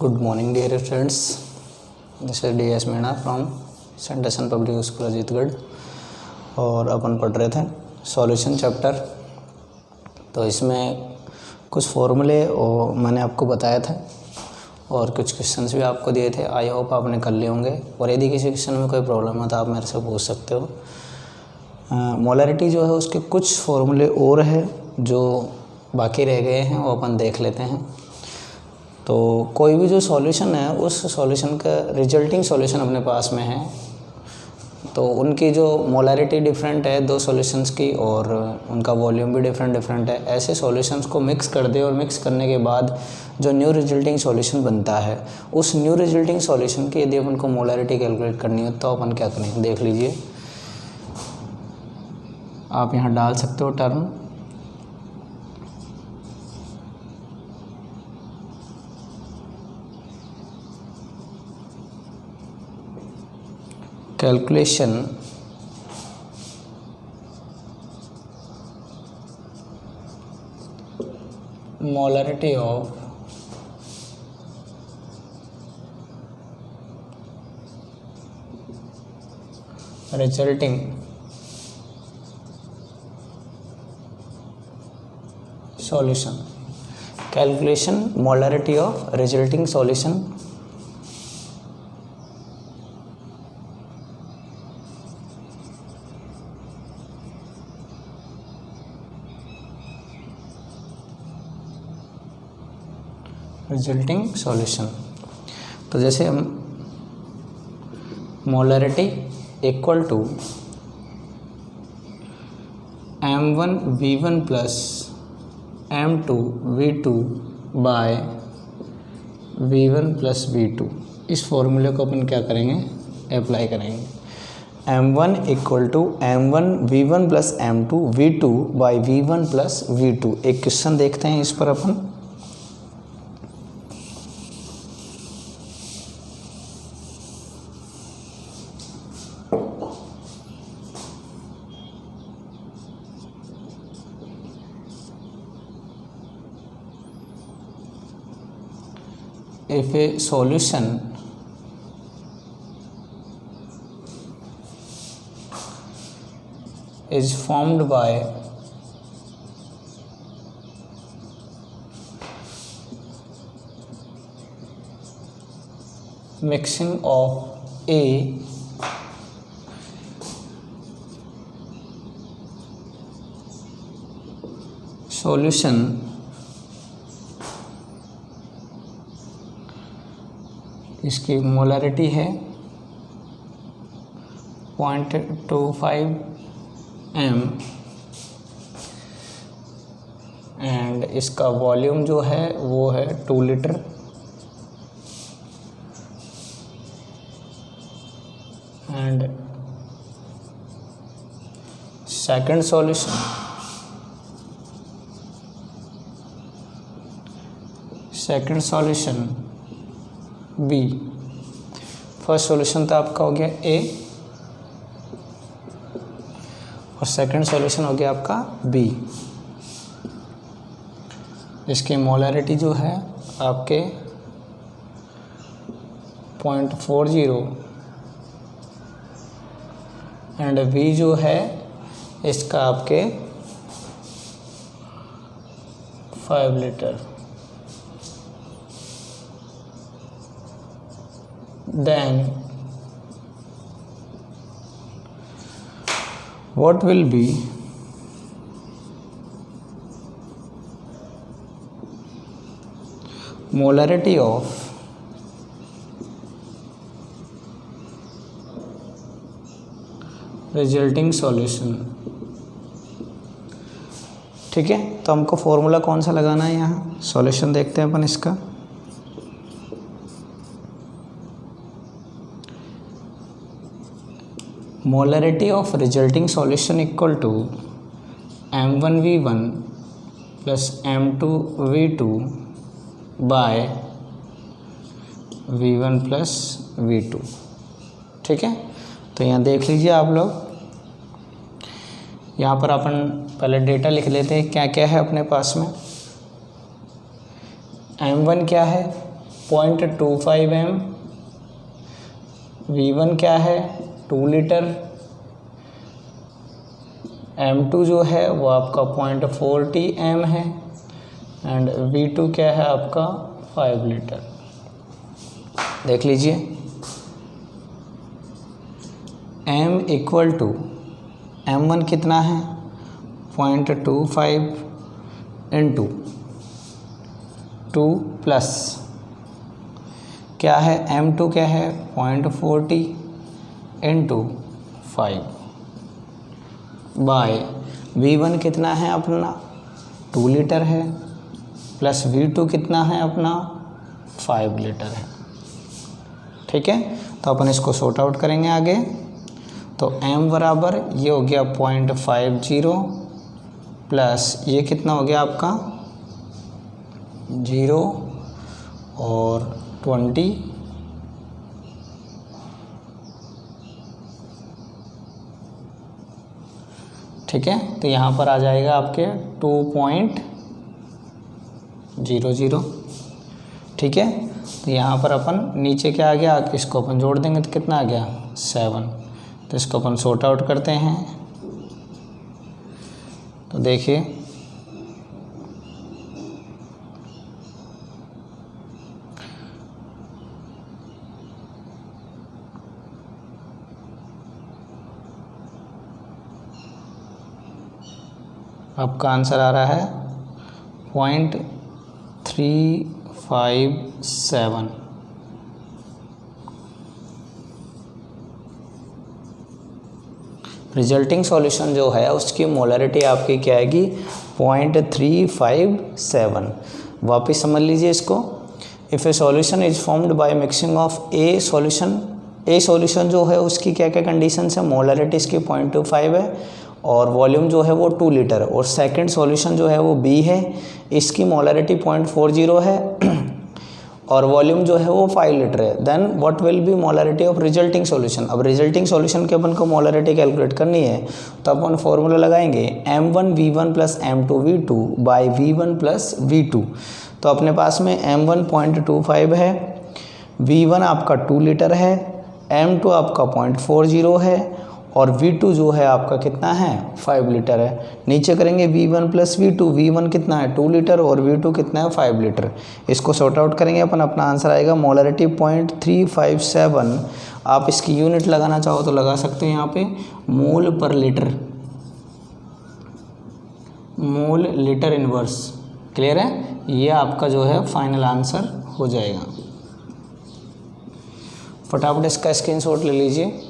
Good morning dear friends, this is DS Meena from सेंटेशन public school Ajitgarh. और अपन पढ़ रहे थे सॉल्यूशन चैप्टर। तो इसमें कुछ फॉर्मूले और मैंने आपको बताया था और कुछ क्वेश्चंस भी आपको दिए थे। आई होप आपने कर लिए होंगे, और यदि किसी क्वेश्चन में कोई प्रॉब्लम है तो आप मेरे से पूछ सकते हो। मोलैरिटी जो है उसके कुछ फॉर्मूले और है जो बाकी रह गए हैं, वो अपन देख लेते हैं। तो कोई भी जो सॉल्यूशन है उस सॉल्यूशन का रिजल्टिंग सॉल्यूशन अपने पास में है, तो उनकी जो मोलैरिटी डिफरेंट है दो सॉल्यूशंस की, और उनका वॉल्यूम भी डिफरेंट है। ऐसे सॉल्यूशंस को मिक्स कर दे और मिक्स करने के बाद जो न्यू रिजल्टिंग सॉल्यूशन बनता है, उस न्यू रिजल्टिंग सॉल्यूशन की यदि अपन को मोलैरिटी कैलकुलेट करनी हो तो अपन क्या करें, देख लीजिए। आप यहाँ डाल सकते हो term calculation molarity of resulting solution. Calculation molarity of resulting solution resulting solution. तो जैसे हम molarity equal to M1V1 plus M2V2 by V1 plus V2, इस फॉर्मूले को अपन क्या करेंगे, अप्लाई करेंगे। M1 equal to M1V1 plus M2V2 by V1 plus V2। एक क्वेश्चन देखते हैं इस पर अपन। If a solution is formed by mixing of a solution इसकी मोलैरिटी है 0.25 m एंड इसका वॉल्यूम जो है वो है 2 litre, and second solution B. First solution तो आपका हो गया ए और सेकंड सॉल्यूशन हो गया आपका बी। इसकी मोलैरिटी जो है आपके 0.40 एंड बी जो है इसका आपके 5 litre. Then what will be molarity of resulting solution। ठीक है, तो हमको फॉर्मूला कौन सा लगाना है, यहाँ सॉल्यूशन देखते हैं अपन इसका। Molarity of resulting solution equal to M1V1 plus M2V2 by V1 plus V2। ठीक है, तो यहाँ देख लीजिए आप लोग, यहाँ पर अपन पहले डेटा लिख लेते हैं क्या क्या है अपने पास में। M1 क्या है 0.25 m, V1 क्या है 2 लीटर, M2 जो है वो आपका 0.40 m है एंड V2 क्या है आपका 5 लीटर। देख लीजिए M इक्वल टू M1 कितना है 0.25 इंटू 2 प्लस क्या है M2 क्या है 0.40 इंटू 5 बाय V1 कितना है अपना 2 लीटर है प्लस V2 कितना है अपना 5 लीटर है। ठीक है, तो अपन इसको सॉर्ट आउट करेंगे आगे। तो M बराबर ये हो गया 0.50 प्लस ये कितना हो गया आपका 0 और 20 ठीक है, तो यहाँ पर आ जाएगा आपके 2.00। ठीक है, तो यहाँ पर अपन नीचे क्या आ गया, इसको अपन जोड़ देंगे तो कितना आ गया 7। तो इसको अपन सॉर्ट आउट करते हैं। तो देखिए आपका आंसर आ रहा है 0.357। रिजल्टिंग सॉल्यूशन जो है उसकी मोलरिटी आपकी क्या आएगी 0.357। वापिस समझ लीजिए इसको। If A solution is formed by mixing of a solution जो है उसकी क्या क्या कंडीशन है, मोलरिटी इसकी 0.25 है और वॉल्यूम जो है वो 2 लीटर, और सेकंड सॉल्यूशन जो है वो बी है, इसकी मोलरिटी 0.40 है और वॉल्यूम जो है वो 5 लीटर है। Then what will be molarity of resulting solution. अब रिजल्टिंग सॉल्यूशन के अपन को मोलरिटी कैलकुलेट करनी है तो अपन फॉर्मूला लगाएंगे M1 V1 plus M2 V2 by V1 plus V2। तो अपने पास में M1 0.25 है, V1 आपका 2 लीटर है, M2 आपका 0.40 है और V2 जो है आपका कितना है 5 लीटर है। नीचे करेंगे V1 प्लस V2, V1 कितना है 2 लीटर और V2 कितना है 5 लीटर। इसको सॉर्ट आउट करेंगे अपन, अपना आंसर आएगा मोलरिटी 0.357। आप इसकी यूनिट लगाना चाहो तो लगा सकते हैं यहाँ पे, मोल पर litre, mole litre inverse. Clear है, ये आपका जो है फाइनल आंसर हो जाएगा। फटाफट इसका स्क्रीनशॉट ले लीजिए।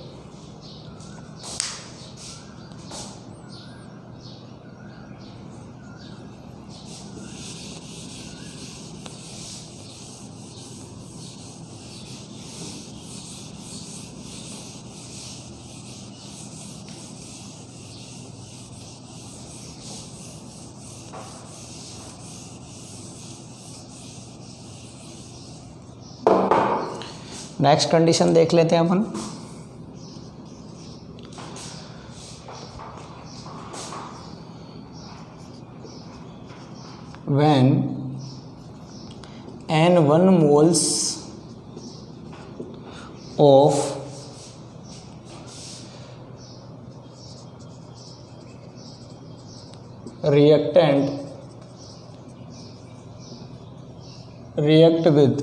नेक्स्ट कंडीशन देख लेते हैं अपन। When N1 moles of reactant react with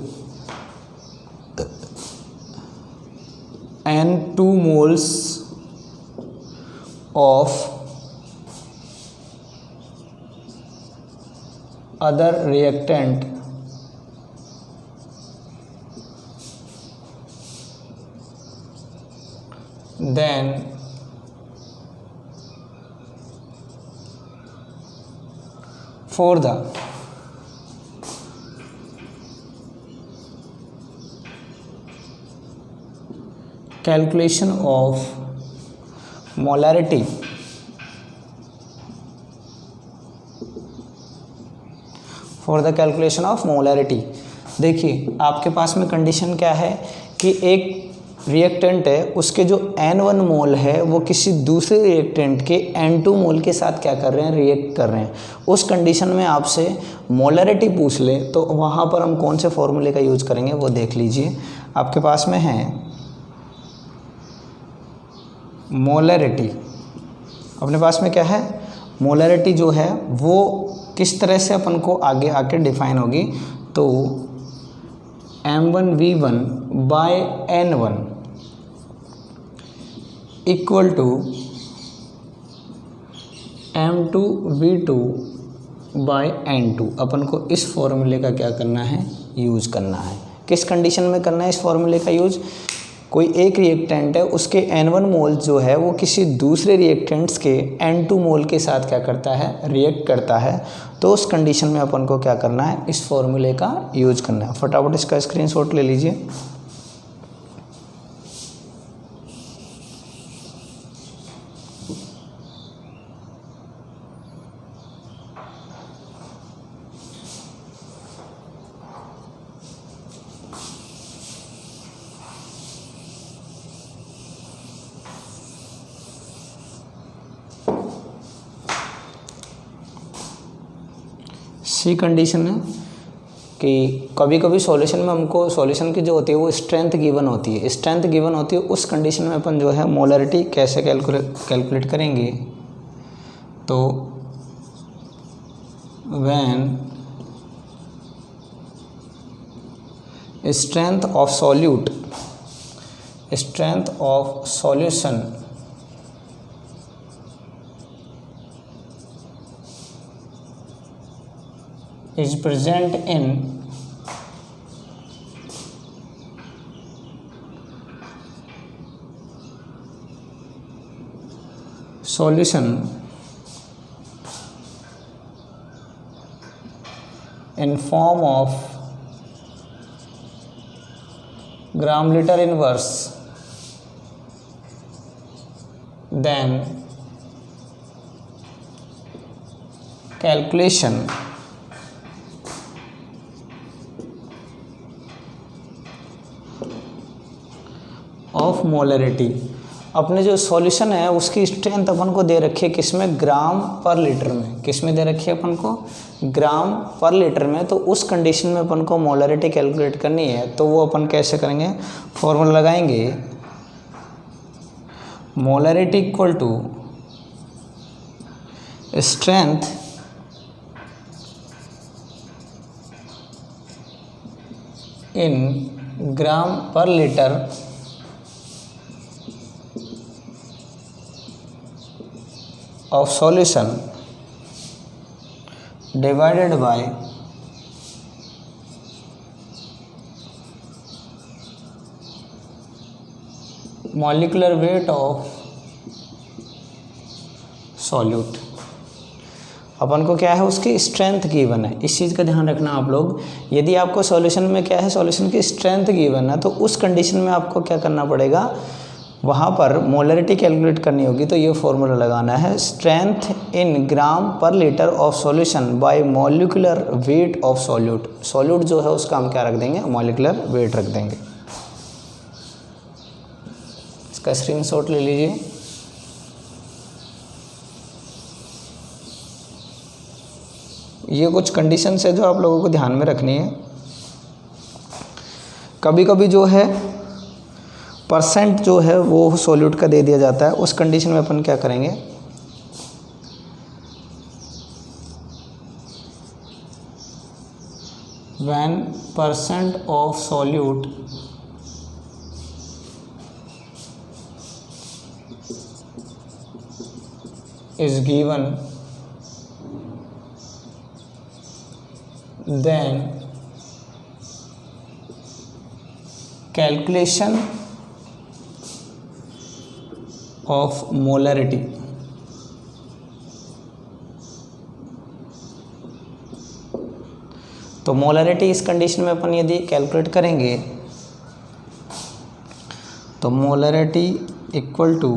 N2 moles of other reactant, then for the calculation of molarity देखिए आपके पास में कंडीशन क्या है कि एक रिएक्टेंट है उसके जो N1 मोल है वो किसी दूसरे रिएक्टेंट के N2 मोल के साथ क्या कर रहे हैं, रिएक्ट कर रहे हैं। उस कंडीशन में आपसे मोलरिटी पूछ ले तो वहाँ पर हम कौन से फॉर्मूले का यूज करेंगे वो देख लीजिए। आपके पास में है मोलरिटी, अपने पास में क्या है, मोलरिटी जो है वो किस तरह से अपन को आगे आके डिफाइन होगी, तो M1V1 by N1 equal to M2V2 by N2। अपन को इस फॉर्मूले का क्या करना है, यूज करना है। किस कंडीशन में करना है इस फॉर्मूले का यूज, कोई एक रिएक्टेंट है उसके N1 मोल जो है वो किसी दूसरे रिएक्टेंट्स के N2 मोल के साथ क्या करता है, रिएक्ट करता है। तो उस कंडीशन में अपन को क्या करना है, इस फॉर्मूले का यूज करना है। फटाफट इसका स्क्रीनशॉट ले लीजिए। सी कंडीशन है कि कभी कभी सॉल्यूशन में हमको सॉल्यूशन की जो होती है वो स्ट्रेंथ गिवन होती है, स्ट्रेंथ गिवन होती है। उस कंडीशन में अपन जो है मोलरिटी कैसे कैलकुलेट करेंगे, तो when strength of solution is present in solution in form of gram liter inverse, then calculation of molarity. अपने जो सॉल्यूशन है उसकी स्ट्रेंथ अपन को दे रखी है किसमें, ग्राम पर लीटर में। किसमें दे रखी है अपन को, ग्राम पर लीटर में। तो उस कंडीशन में अपन को मोलरिटी कैलकुलेट करनी है, तो वो अपन कैसे करेंगे, फॉर्मूला लगाएंगे, molarity equal to strength in gram per litre of solution divided by molecular weight of solute। अपन को क्या है, उसकी स्ट्रेंथ गिवन है। इस चीज़ का ध्यान रखना आप लोग। यदि आपको सॉल्यूशन में क्या है, सॉल्यूशन की स्ट्रेंथ गिवन है, तो उस कंडीशन में आपको क्या करना पड़ेगा, वहाँ पर मोलरिटी कैलकुलेट करनी होगी। तो ये फॉर्मूला लगाना है, strength in gram per litre of solution bye molecular weight of solute. Solute जो है उसका हम क्या रख देंगे, मॉलिक्यूलर वेट रख देंगे। इसका स्क्रीनशॉट ले लीजिए। ये कुछ कंडीशंस है जो आप लोगों को ध्यान में रखनी है। कभी कभी जो है परसेंट जो है वो सॉल्यूट का दे दिया जाता है। उस कंडीशन में अपन क्या करेंगे, when percent of solute is given, then calculation of molarity. तो मोलरिटी इस कंडीशन में अपन यदि कैलकुलेट करेंगे तो molarity equal to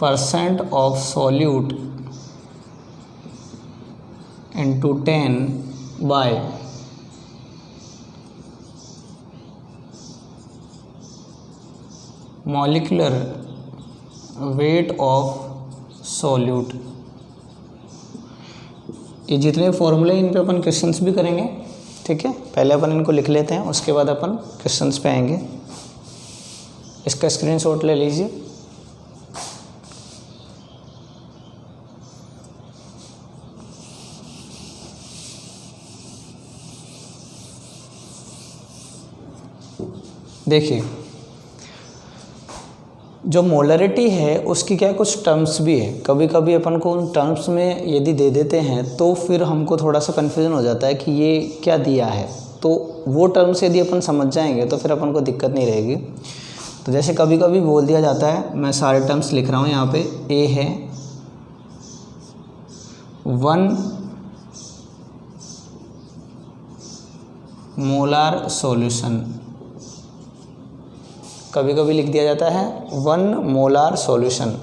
percent of solute into 10 by molecular weight of solute. ये जितने फॉर्मूले इन पे अपन क्वेश्चंस भी करेंगे, ठीक है। पहले अपन इनको लिख लेते हैं, उसके बाद अपन क्वेश्चंस पे आएंगे। इसका स्क्रीनशॉट ले लीजिए। देखिए, जो मोलरिटी है उसकी क्या कुछ टर्म्स भी है। कभी कभी अपन को उन टर्म्स में यदि दे देते हैं तो फिर हमको थोड़ा सा कन्फ्यूजन हो जाता है कि ये क्या दिया है। तो वो टर्म्स यदि अपन समझ जाएंगे तो फिर अपन को दिक्कत नहीं रहेगी। तो जैसे कभी कभी बोल दिया जाता है, मैं सारे टर्म्स लिख रहा हूँ यहाँ पे। ए है 1 मोलार सॉल्यूशन, कभी कभी लिख दिया जाता है 1 मोलार सॉल्यूशन।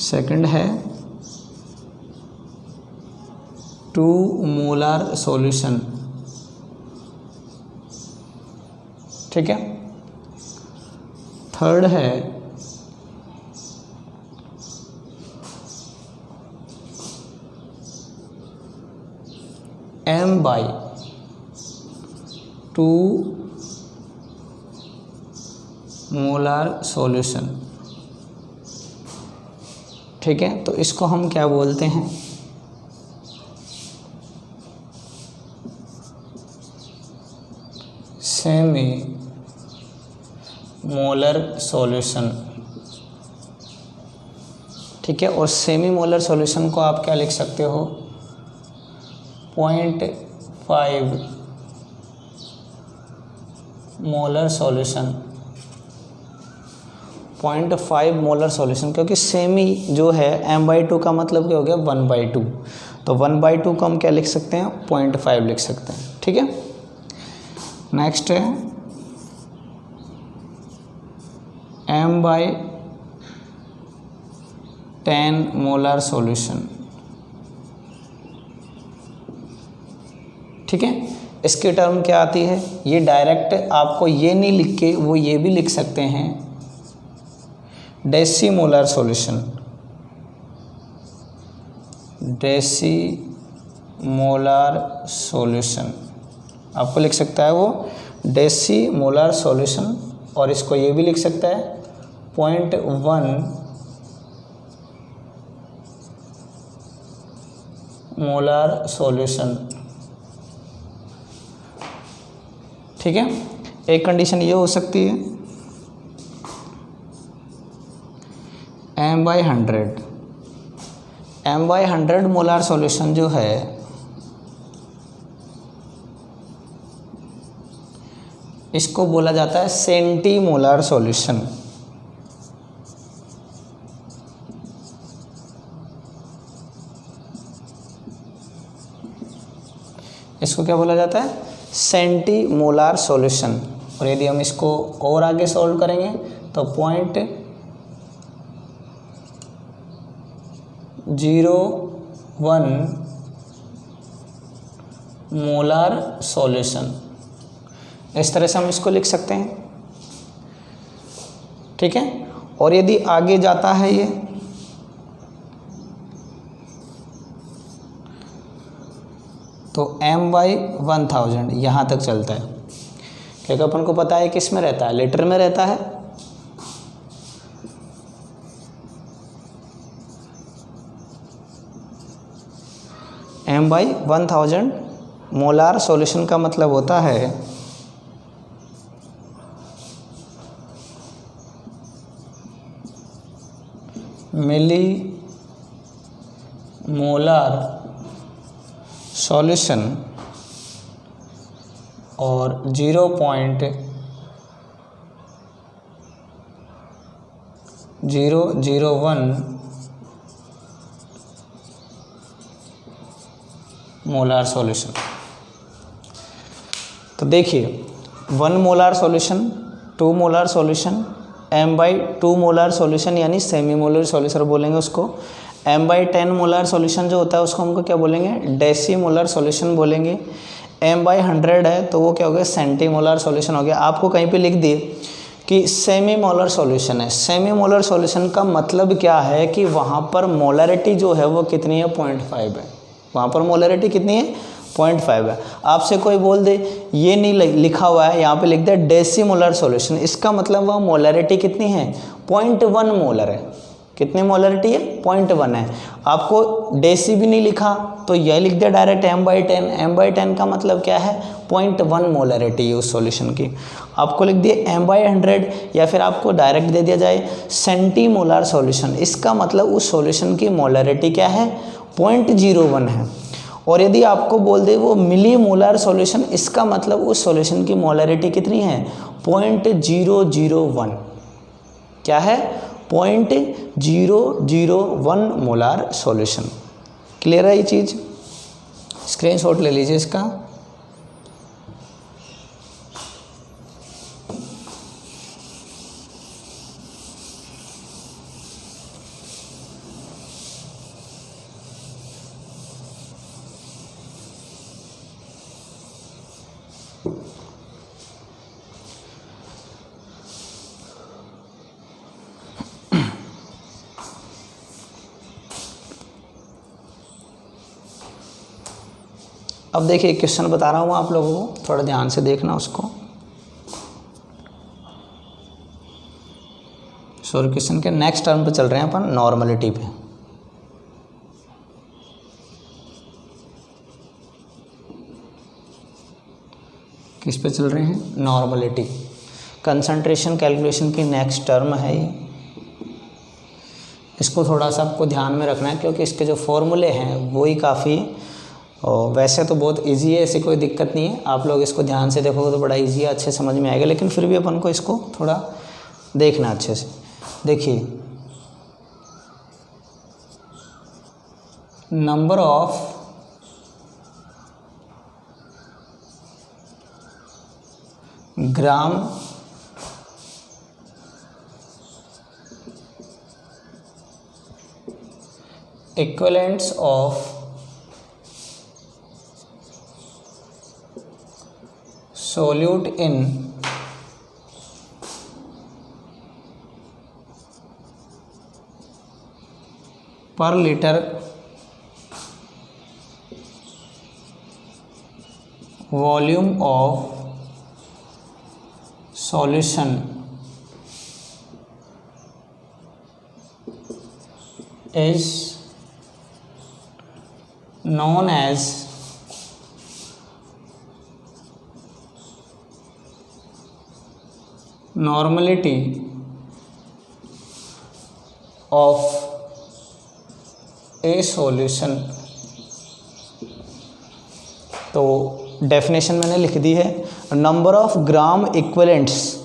सेकंड है 2 मोलार सॉल्यूशन, ठीक है। थर्ड है m/2 मोलार सॉल्यूशन, ठीक है। तो इसको हम क्या बोलते हैं, सेमी मोलर सॉल्यूशन, ठीक है। और सेमी मोलर सॉल्यूशन को आप क्या लिख सकते हो, 0.5 मोलर सॉल्यूशन। 0.5 मोलर सॉल्यूशन, क्योंकि सेमी जो है m/2 का मतलब क्या हो गया, 1/2। तो 1/2 को हम क्या लिख सकते हैं, 0.5 लिख सकते हैं, ठीक है। नेक्स्ट है m/10 मोलर सॉल्यूशन, ठीक है। इसकी टर्म क्या आती है, ये डायरेक्ट आपको ये नहीं लिख के वो ये भी लिख सकते हैं, डेसीमोलर सॉल्यूशन। डेसीमोलर सॉल्यूशन आपको लिख सकता है वो डेसीमोलर सॉल्यूशन, और इसको ये भी लिख सकता है 0.1 मोलर सॉल्यूशन, ठीक है। एक कंडीशन ये हो सकती है m/100 मोलार सॉल्यूशन जो है इसको बोला जाता है सेंटीमोलार सॉल्यूशन। इसको क्या बोला जाता है, सेंटीमोलार सॉल्यूशन। और यदि हम इसको और आगे सॉल्व करेंगे तो 0.01 मोलार सॉल्यूशन, इस तरह से हम इसको लिख सकते हैं, ठीक है। और यदि आगे जाता है ये तो m/1000 यहाँ तक चलता है, क्योंकि अपन को पता है किस में रहता है, लीटर में रहता है। m/1000 मोलार सॉल्यूशन का मतलब होता है मिली मोलार सॉल्यूशन और 0.001 मोलार सॉल्यूशन। तो देखिए 1 molar solution, 2 molar solution, m/2 molar solution यानी सेमी मोलर सॉल्यूशन बोलेंगे उसको। m/10 मोलार सॉल्यूशन जो होता है उसको हमको क्या बोलेंगे, डेसीमोलर सॉल्यूशन बोलेंगे। m/100 है तो वो क्या हो गया, सेंटीमोलर सॉल्यूशन हो गया। आपको कहीं पे लिख दिए कि सेमी मोलर सॉल्यूशन है। सेमी मोलर सॉल्यूशन का मतलब क्या है कि वहाँ पर मोलरिटी जो है वो कितनी है, 0.5 है। वहाँ पर मोलरिटी कितनी है, 0.5 है। आपसे कोई बोल दे ये नहीं लिखा हुआ है, यहाँ पे लिख दे डेसीमोलर सॉल्यूशन, इसका मतलब वह मोलरिटी कितनी है, 0.1 मोलर है। कितनी मोलरिटी है, 0.1 है। आपको डेसी भी नहीं लिखा तो यह लिख दिया डायरेक्ट m/10। m/10 का मतलब क्या है, 0.1 मोलरिटी है उस सॉल्यूशन की। आपको लिख दिया m/100 या फिर आपको डायरेक्ट दे दिया जाए सेंटीमोलर सॉल्यूशन, इसका मतलब उस सॉल्यूशन की मोलरिटी क्या है, 0.01 है। और यदि आपको बोल दे वो मिली मोलर सॉल्यूशन, इसका मतलब उस सॉल्यूशन की मोलरिटी कितनी है, 0.001। क्या है, 0.001 मोलार सॉल्यूशन। क्लियर है ये चीज़, स्क्रीनशॉट ले लीजिए इसका। अब देखिए क्वेश्चन बता रहा हूँ आप लोगों को, थोड़ा ध्यान से देखना उसको। सॉरी, क्वेश्चन के नेक्स्ट टर्म पे चल रहे हैं अपन, नॉर्मलिटी पे। किस पे चल रहे हैं, नॉर्मलिटी। कंसंट्रेशन कैलकुलेशन की नेक्स्ट टर्म है ये। इसको थोड़ा सा आपको ध्यान में रखना है क्योंकि इसके जो फॉर्मूले हैं वो ही काफ़ी, और वैसे तो बहुत इजी है, ऐसी कोई दिक्कत नहीं है। आप लोग इसको ध्यान से देखोगे तो बड़ा इजी है, अच्छे समझ में आएगा, लेकिन फिर भी अपन को इसको थोड़ा देखना अच्छे से। देखिए, number of gram equivalents of solute in per liter volume of solution is known as normality of a solution. तो डेफिनेशन मैंने लिख दी है, number of gram equivalents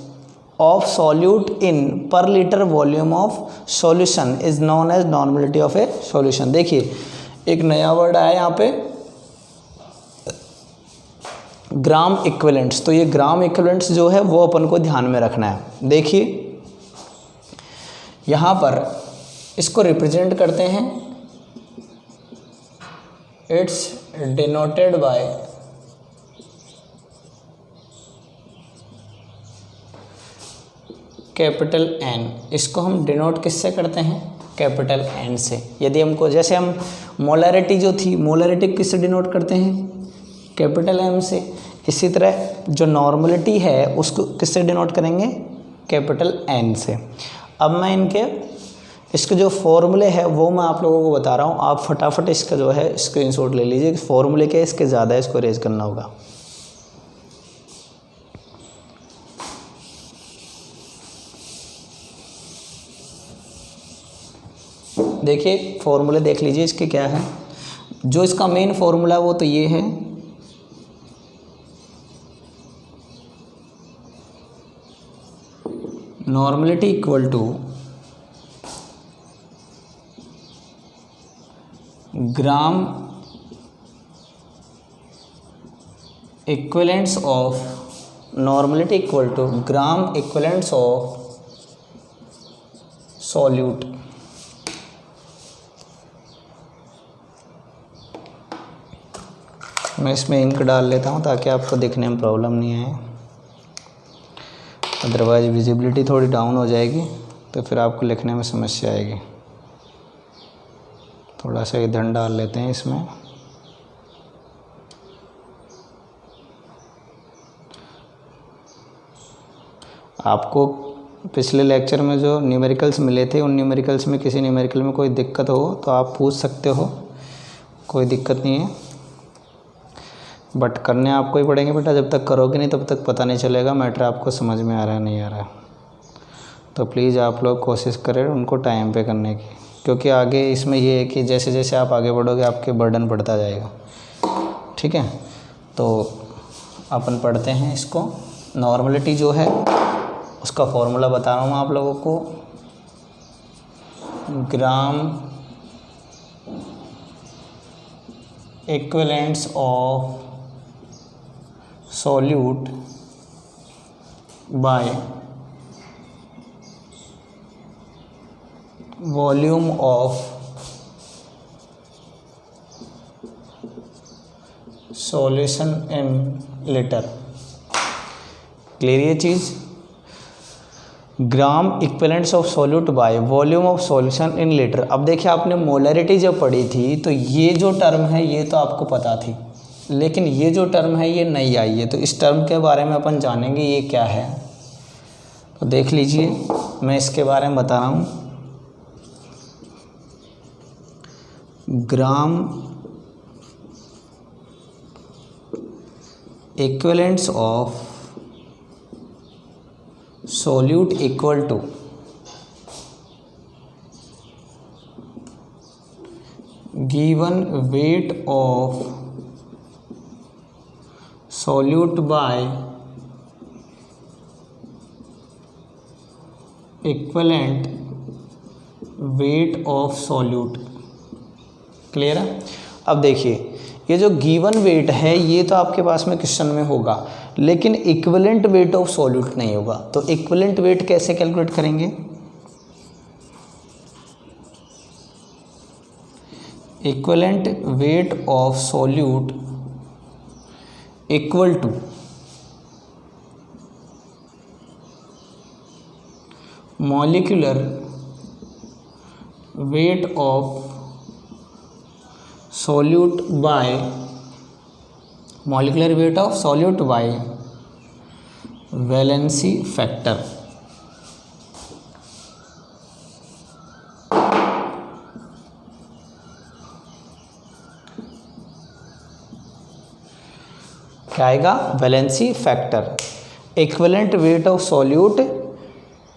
of solute in per litre volume of solution is known as normality of a solution. देखिए एक नया word आया यहाँ पे, ग्राम इक्विवेलेंट्स। तो ये ग्राम इक्विवेलेंट्स जो है वो अपन को ध्यान में रखना है। देखिए यहाँ पर इसको रिप्रेजेंट करते हैं, it's denoted by capital N. इसको हम डिनोट किससे करते हैं, कैपिटल एन से। यदि हमको, जैसे हम मोलरिटी जो थी, मोलरिटी किससे डिनोट करते हैं, कैपिटल एम से। इसी तरह जो नॉर्मलिटी है उसको किससे डिनोट करेंगे, कैपिटल एन से। अब मैं इसके जो फॉर्मूले हैं वो मैं आप लोगों को बता रहा हूँ, आप फटाफट इसका जो है स्क्रीनशॉट ले लीजिए। फॉर्मूले के इसके ज़्यादा इसको रेज करना होगा। देखिए फॉर्मूले देख लीजिए इसके क्या है। जो इसका मेन फॉर्मूला वो तो ये है, normality equal to gram equivalents of, normality equal to gram equivalents of solute. मैं इसमें इंक डाल लेता हूँ ताकि आपको देखने में प्रॉब्लम नहीं आए। अदरवाइज विजिबिलिटी थोड़ी डाउन हो जाएगी तो फिर आपको लिखने में समस्या आएगी। थोड़ा सा ईंधन डाल लेते हैं इसमें। आपको पिछले लेक्चर में जो न्यूमेरिकल्स मिले थे उन न्यूमेरिकल्स में किसी न्यूमेरिकल में कोई दिक्कत हो तो आप पूछ सकते हो, कोई दिक्कत नहीं है, बट करने आपको ही पड़ेंगे बेटा। जब तक करोगे नहीं तब तक पता नहीं चलेगा मैटर आपको समझ में आ रहा है नहीं आ रहा है। तो प्लीज़ आप लोग कोशिश करें उनको टाइम पे करने की, क्योंकि आगे इसमें ये है कि जैसे जैसे आप आगे बढ़ोगे आपके बर्डन बढ़ता जाएगा। ठीक है, तो अपन पढ़ते हैं इसको। नॉर्मलिटी जो है उसका फॉर्मूला बता रहा हूँ आप लोगों को। Gram equivalents of solute by volume of solution in litre. Clear ये चीज़? Gram equivalents of solute by volume of solution in litre. अब देखिए आपने मोलरिटी जब पढ़ी थी तो ये जो टर्म है ये तो आपको पता थी, लेकिन ये जो टर्म है ये नई आई है। तो इस टर्म के बारे में अपन जानेंगे ये क्या है। तो देख लीजिए, मैं इसके बारे में बता रहा हूँ। Gram equivalents of solute equal to given weight of solute by equivalent weight of solute। Clear है? अब देखिए ये जो गिवन वेट है ये तो आपके पास में क्वेश्चन में होगा, लेकिन इक्विवेलेंट वेट ऑफ सॉल्यूट नहीं होगा। तो इक्विवेलेंट वेट कैसे कैलकुलेट करेंगे? Equivalent weight of solute equal to molecular weight of solute by molecular weight of solute by valency factor। क्या आएगा? Valency factor. Equivalent weight of solute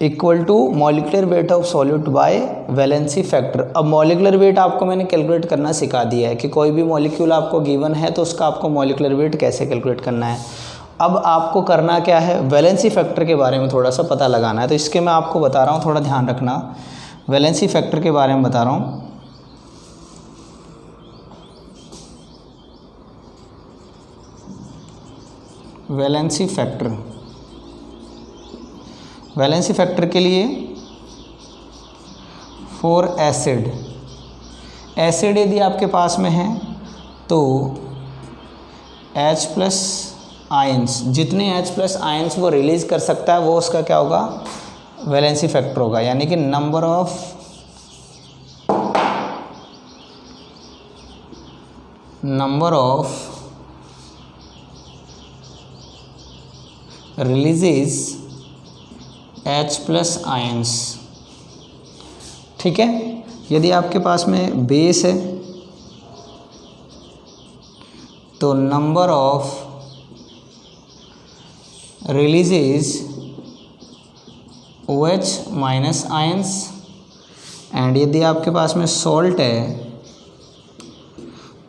equal to molecular weight of solute by valency factor. अब molecular weight आपको मैंने calculate करना सिखा दिया है कि कोई भी मॉलिक्यूल आपको गिवन है तो उसका आपको मॉलिकुलर वेट कैसे कैलकुलेट करना है। अब आपको करना क्या है? वैलेंसी फैक्टर के बारे में थोड़ा सा पता लगाना है। तो इसके मैं आपको बता रहा हूँ, थोड़ा ध्यान रखना। वैलेंसी फैक्टर के बारे में बता रहा हूँ। वैलेंसी फैक्टर, वैलेंसी फैक्टर के लिए फॉर एसिड, एसिड यदि आपके पास में है तो H प्लस आयंस, जितने H प्लस आयंस वो रिलीज कर सकता है वो उसका क्या होगा? वैलेंसी फैक्टर होगा। यानी कि number of releases H plus ions. ठीक है, यदि आपके पास में बेस है तो number of releases OH minus ions, and यदि आपके पास में सॉल्ट है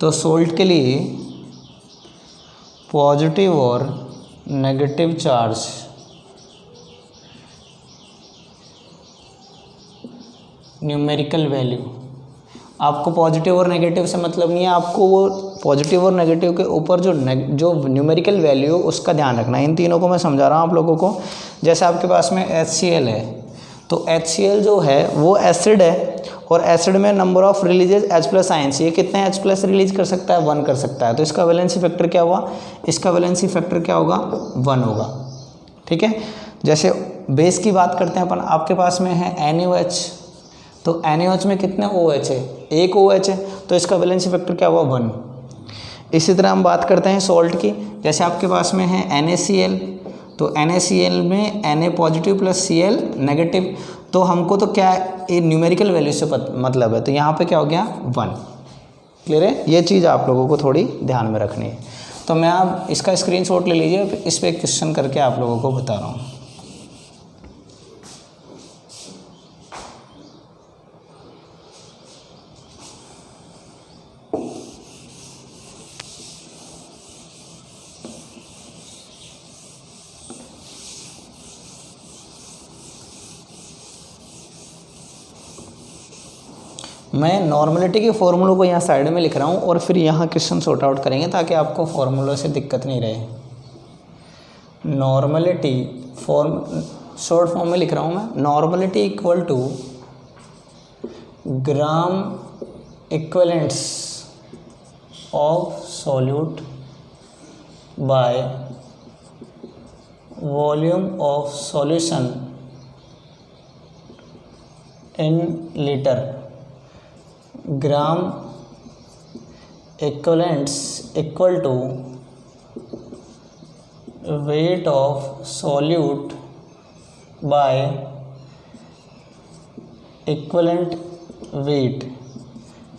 तो सॉल्ट के लिए पॉजिटिव और नेगेटिव चार्ज न्यूमेरिकल वैल्यू। आपको पॉजिटिव और नेगेटिव से मतलब नहीं है, आपको वो पॉजिटिव और नेगेटिव के ऊपर जो न्यूमेरिकल वैल्यू उसका ध्यान रखना है। इन तीनों को मैं समझा रहा हूँ आप लोगों को। जैसे आपके पास में HCl है तो HCl जो है वो एसिड है और एसिड में number of releases H plus ions, ये कितने H प्लस रिलीज कर सकता है? 1 कर सकता है। तो इसका वैलेंसी फैक्टर क्या हुआ? इसका वैलेंसी फैक्टर क्या होगा? 1 होगा। ठीक है, जैसे बेस की बात करते हैं अपन, आपके पास में है NaOH, तो NaOH में कितने OH है, एक OH है, तो इसका वैलेंसी फैक्टर क्या हुआ 1। इसी तरह हम बात करते हैं सॉल्ट की, जैसे आपके पास में है NaCl, तो NaCl में Na positive plus Cl negative, तो हमको तो क्या ये न्यूमेरिकल वैल्यू से मतलब है, तो यहाँ पे क्या हो गया 1। क्लियर है, ये चीज़ आप लोगों को थोड़ी ध्यान में रखनी है। तो मैं आप इसका स्क्रीनशॉट ले लीजिए, इस पर क्वेश्चन करके आप लोगों को बता रहा हूँ। मैं नॉर्मलिटी के फॉर्मूलों को यहाँ साइड में लिख रहा हूँ और फिर यहाँ क्वेश्चन सॉर्ट आउट करेंगे ताकि आपको फॉर्मूलों से दिक्कत नहीं रहे। नॉर्मलिटी फॉर्म शॉर्ट फॉर्म में लिख रहा हूँ मैं, normality equal to gram equivalents of solute by volume of solution in litre. Gram equivalents equal to weight of solute by equivalent weight,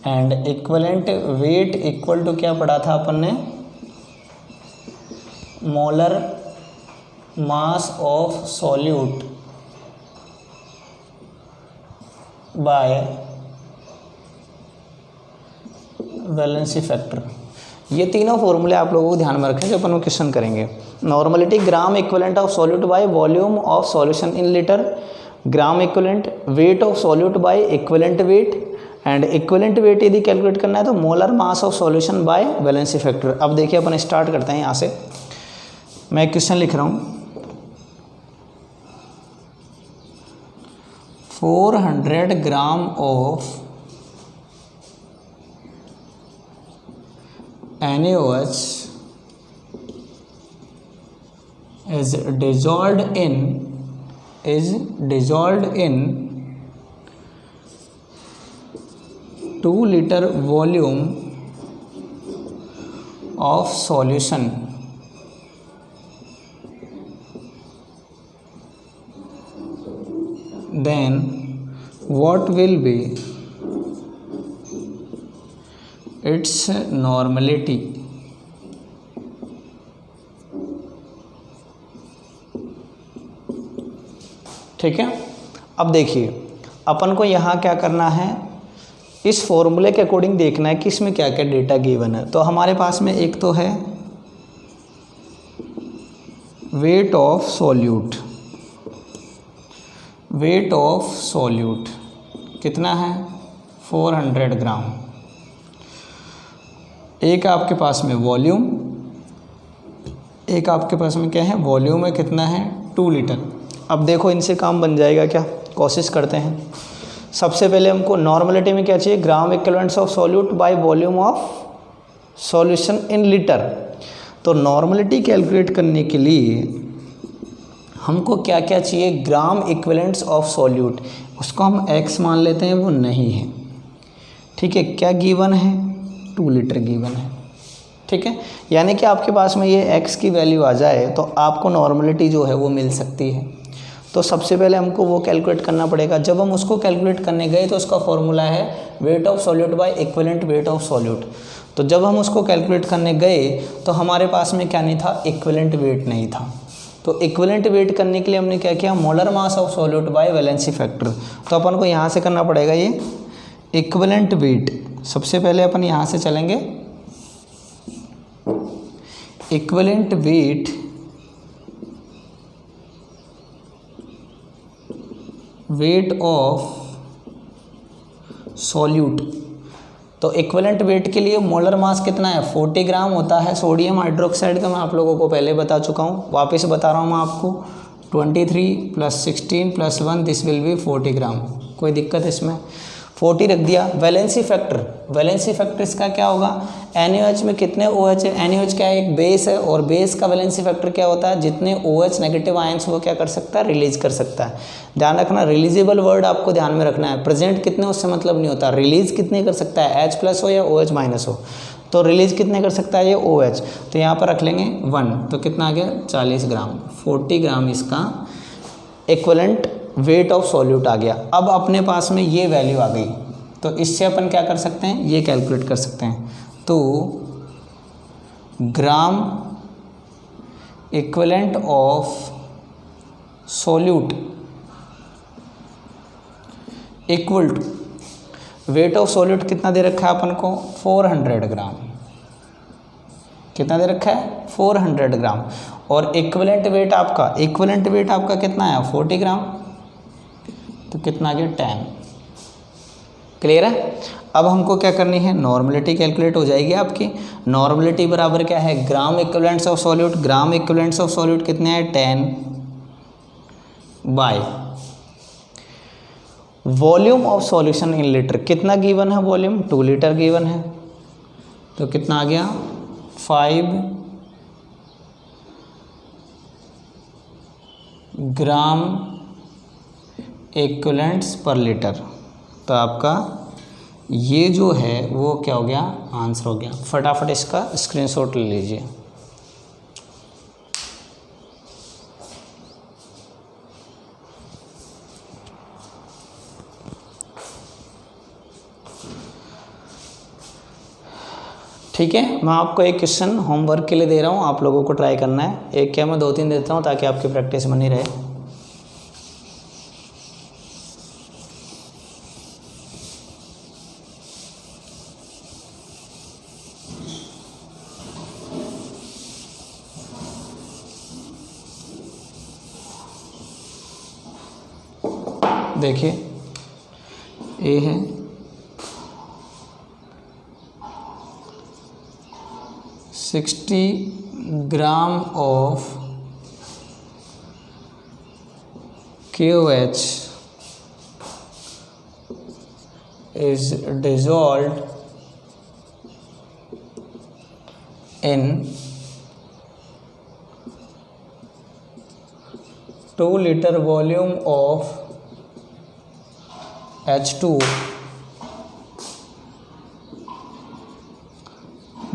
and equivalent weight equal to क्या पढ़ा था अपन ने, molar mass of solute by valency factor. ये तीनों फॉर्मूले आप लोगों को ध्यान में रखें जब अपन क्वेश्चन करेंगे। Normality gram equivalent of solute by volume of solution in litre, gram equivalent weight of solute by equivalent weight, and equivalent wait यदि कैलकुलेट करना है तो molar mass of solution bye valency factor. अब देखिए अपन start करते हैं यहाँ से, मैं क्वेश्चन लिख रहा हूँ 400 gram of NaOH is dissolved in 2 liter volume of solution. Then what will be its normality. ठीक है, अब देखिए अपन को यहाँ क्या करना है, इस फॉर्मूले के अकॉर्डिंग देखना है कि इसमें क्या क्या डेटा गिवन है। तो हमारे पास में एक तो है wait of solute, wait of solute कितना है 400 ग्राम, एक आपके पास में वॉल्यूम, एक आपके पास में क्या है वॉल्यूम है कितना है 2 लीटर। अब देखो इनसे काम बन जाएगा क्या, कोशिश करते हैं। सबसे पहले हमको नॉर्मलिटी में क्या चाहिए, gram equivalents of solute by volume of solution in litre. तो नॉर्मलिटी कैलकुलेट करने के लिए हमको क्या क्या चाहिए, ग्राम इक्विवेलेंट्स ऑफ सॉल्यूट, उसको हम x मान लेते हैं, वो नहीं है। ठीक है, क्या गिवन है 2 लीटर गिवन है। ठीक है, यानी कि आपके पास में ये x की वैल्यू आ जाए तो आपको नॉर्मलिटी जो है वो मिल सकती है। तो सबसे पहले हमको वो कैलकुलेट करना पड़ेगा। जब हम उसको कैलकुलेट करने गए तो उसका फॉर्मूला है wait of solute by equivalent weight of solute. तो जब हम उसको कैलकुलेट करने गए तो हमारे पास में क्या नहीं था, इक्विवेलेंट वेट नहीं था। तो इक्विवेलेंट वेट करने के लिए हमने क्या किया, molar mass of solute by valency factor. तो अपन को यहाँ से करना पड़ेगा ये इक्विवेलेंट वेट। सबसे पहले अपन यहाँ से चलेंगे, equivalent weight wait of solute. तो इक्विवेलेंट वेट के लिए मोलर मास कितना है 40 ग्राम होता है सोडियम हाइड्रोक्साइड का। मैं आप लोगों को पहले बता चुका हूँ, वापस बता रहा हूँ मैं आपको। 23 + 16 + 1 दिस विल बी 40 ग्राम। कोई दिक्कत इसमें 40 रख दिया। वैलेंसी फैक्टर इसका क्या होगा, NaOH में कितने OH है, NaOH क्या है, एक बेस है, और बेस का वैलेंसी फैक्टर क्या होता है, जितने OH नेगेटिव आयंस वो क्या कर सकता है, रिलीज कर सकता है। ध्यान रखना, रिलीजेबल वर्ड आपको ध्यान में रखना है, प्रेजेंट कितने उससे मतलब नहीं होता, रिलीज कितने कर सकता है, H+ हो या OH- हो, तो रिलीज कितने कर सकता है ये OH, तो यहाँ पर रख लेंगे 1, तो कितना आ गया 40 ग्राम, 40 ग्राम इसका इक्विवेलेंट वेट ऑफ सॉल्यूट आ गया। अब अपने पास में ये वैल्यू आ गई, तो इससे अपन क्या कर सकते हैं, ये कैलकुलेट कर सकते हैं। तो gram equivalent of solute equal to weight of solute कितना दे रखा है अपन को, 400 ग्राम, कितना दे रखा है 400 ग्राम, और इक्विवेलेंट वेट आपका कितना है 40 ग्राम, तो कितना आ गया 10। क्लियर है। अब हमको क्या करनी है, नॉर्मलिटी कैलकुलेट हो जाएगी आपकी। नॉर्मलिटी बराबर क्या है, gram equivalents of solute, gram equivalents of solute कितने हैं 10 by volume of solution in litre, कितना गिवन है वॉल्यूम, 2 लीटर गिवन है, तो कितना आ गया 5 ग्राम इक्विवेलेंट्स पर लीटर। तो आपका ये जो है वो क्या हो गया, आंसर हो गया। फटाफट इसका स्क्रीनशॉट ले लीजिए। ठीक है, मैं आपको एक क्वेश्चन होमवर्क के लिए दे रहा हूँ, आप लोगों को ट्राई करना है। एक क्या मैं 2-3 देता हूँ ताकि आपकी प्रैक्टिस बनी रहे। देखिए ए है 60 gram of KOH is dissolved in 2 liter volume of H2,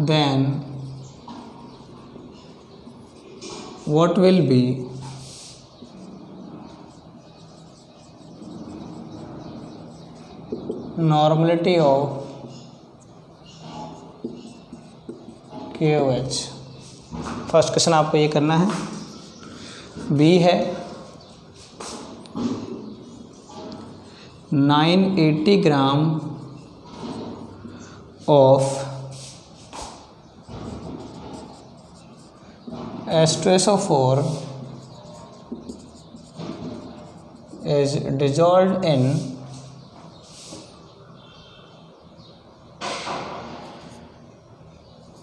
then what will be normality of KOH। First question आपको ये करना है। बी है 980 gram of H2SO4 is dissolved in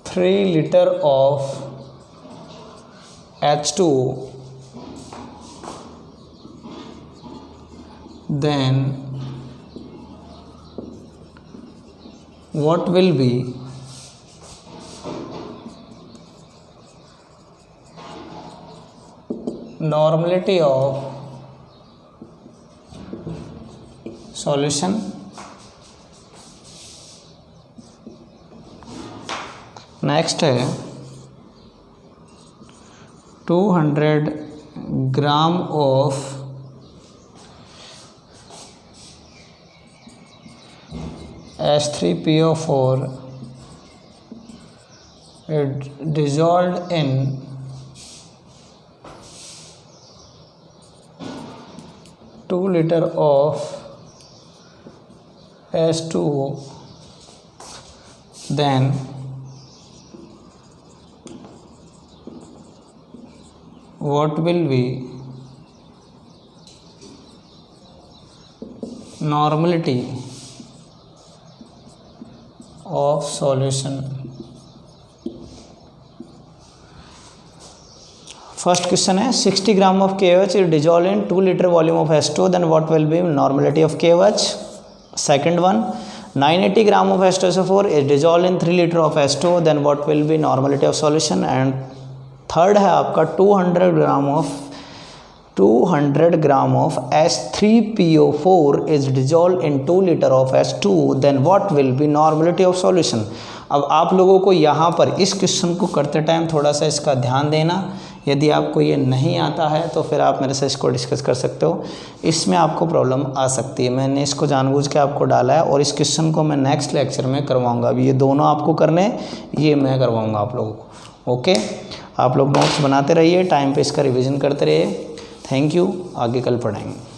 3 liter of H2, then what will be normality of solution। Next है 200 gram of H3PO4 dissolved in 2 liter of H2O, then what will be normality of solution। First question है 60 gram of KOH is dissolve in 2 liter volume of H2, then what will be normality of KOH। Second one 980 gram of H2SO4 is dissolve in 3 litre of H2, then what will be normality of solution. And third है आपका 200 gram of H3PO4 is dissolve in 2 litre of H2, then what will be normality of solution. अब आप लोगों को यहाँ पर इस question को करते टाइम थोड़ा सा इसका ध्यान देना। यदि आपको ये नहीं आता है तो फिर आप मेरे से इसको डिस्कस कर सकते हो, इसमें आपको प्रॉब्लम आ सकती है। मैंने इसको जानबूझ के आपको डाला है और इस क्वेश्चन को मैं नेक्स्ट लेक्चर में करवाऊँगा। अभी ये दोनों आपको करने, ये मैं करवाऊँगा आप लोगों को। ओके, आप लोग नोट्स बनाते रहिए, टाइम पे इसका रिवीजन करते रहिए। थैंक यू, आगे कल पढ़ाएंगे।